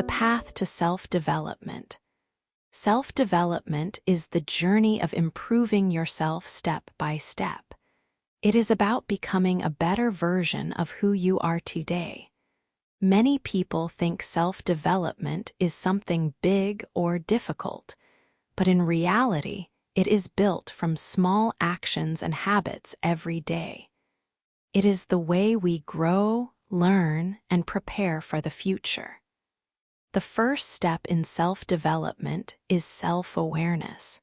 The path to self-development. Self-development is the journey of improving yourself step by step. It is about becoming a better version of who you are today. Many people think self-development is something big or difficult, but in reality, it is built from small actions and habits every day. It is the way we grow, learn, and prepare for the future. The first step in self-development is self-awareness.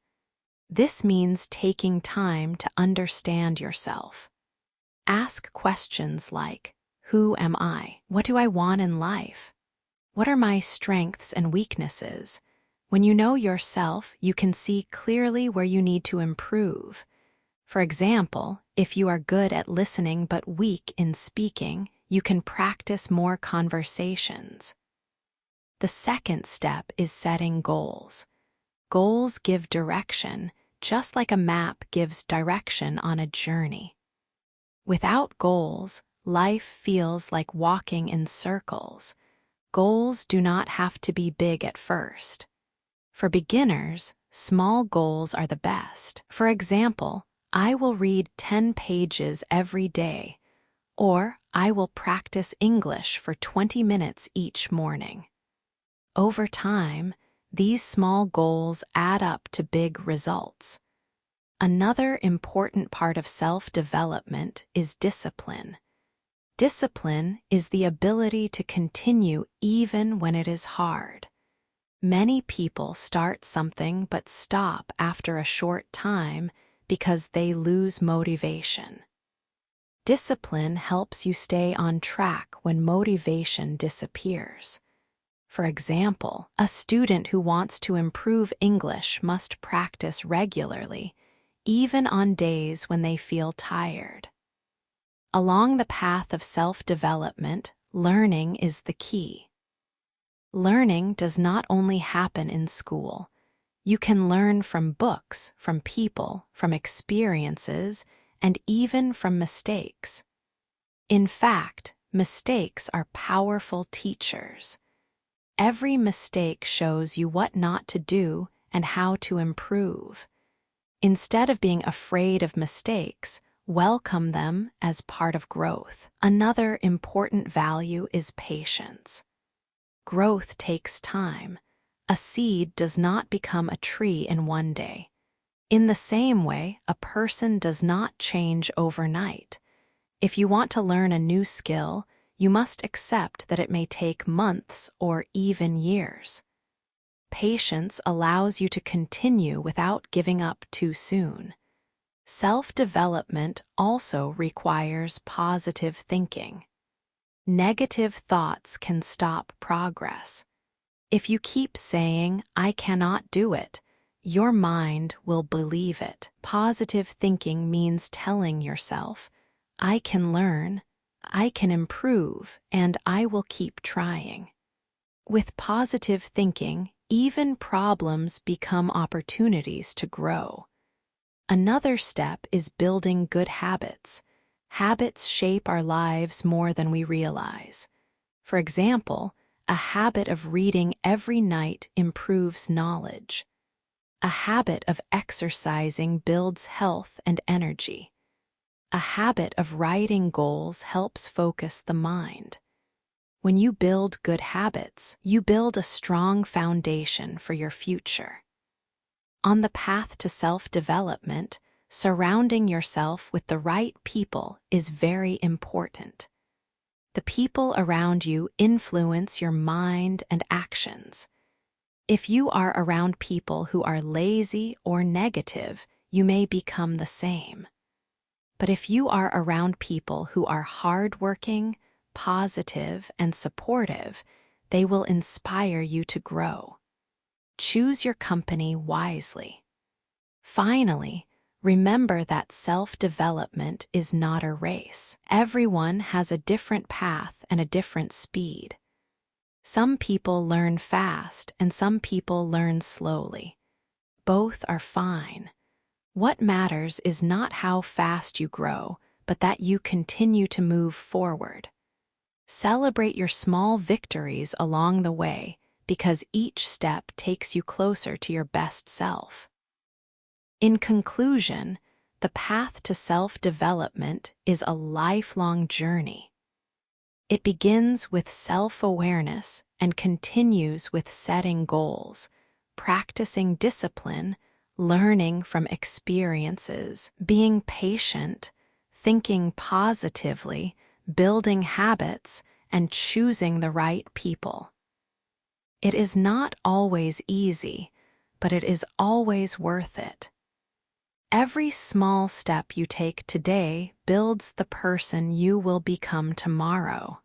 This means taking time to understand yourself. Ask questions like, who am I? What do I want in life? What are my strengths and weaknesses? When you know yourself, you can see clearly where you need to improve. For example, if you are good at listening but weak in speaking, you can practice more conversations. The second step is setting goals. Goals give direction, just like a map gives direction on a journey. Without goals, life feels like walking in circles. Goals do not have to be big at first. For beginners, small goals are the best. For example, I will read 10 pages every day, or I will practice English for 20 minutes each morning. Over time, these small goals add up to big results. Another important part of self-development is discipline. Discipline is the ability to continue even when it is hard. Many people start something but stop after a short time because they lose motivation. Discipline helps you stay on track when motivation disappears. For example, a student who wants to improve English must practice regularly, even on days when they feel tired. Along the path of self-development, learning is the key. Learning does not only happen in school. You can learn from books, from people, from experiences, and even from mistakes. In fact, mistakes are powerful teachers. Every mistake shows you what not to do and how to improve. Instead of being afraid of mistakes, welcome them as part of growth. Another important value is patience. Growth takes time. A seed does not become a tree in one day. In the same way, a person does not change overnight. If you want to learn a new skill, you must accept that it may take months or even years. Patience allows you to continue without giving up too soon. Self-development also requires positive thinking. Negative thoughts can stop progress. If you keep saying, "I cannot do it," your mind will believe it. Positive thinking means telling yourself, "I can learn, I can improve, and I will keep trying." With positive thinking, even problems become opportunities to grow. Another step is building good habits. Habits shape our lives more than we realize. For example, a habit of reading every night improves knowledge. A habit of exercising builds health and energy. A habit of writing goals helps focus the mind. When you build good habits, you build a strong foundation for your future. On the path to self-development, surrounding yourself with the right people is very important. The people around you influence your mind and actions. If you are around people who are lazy or negative, you may become the same. But if you are around people who are hardworking, positive, and supportive, they will inspire you to grow. Choose your company wisely. Finally, remember that self-development is not a race. Everyone has a different path and a different speed. Some people learn fast and some people learn slowly. Both are fine. What matters is not how fast you grow, but that you continue to move forward. Celebrate your small victories along the way because each step takes you closer to your best self. In conclusion, the path to self-development is a lifelong journey. It begins with self-awareness and continues with setting goals, practicing discipline, learning from experiences, being patient, thinking positively, building habits, and choosing the right people. It is not always easy, but it is always worth it. Every small step you take today builds the person you will become tomorrow.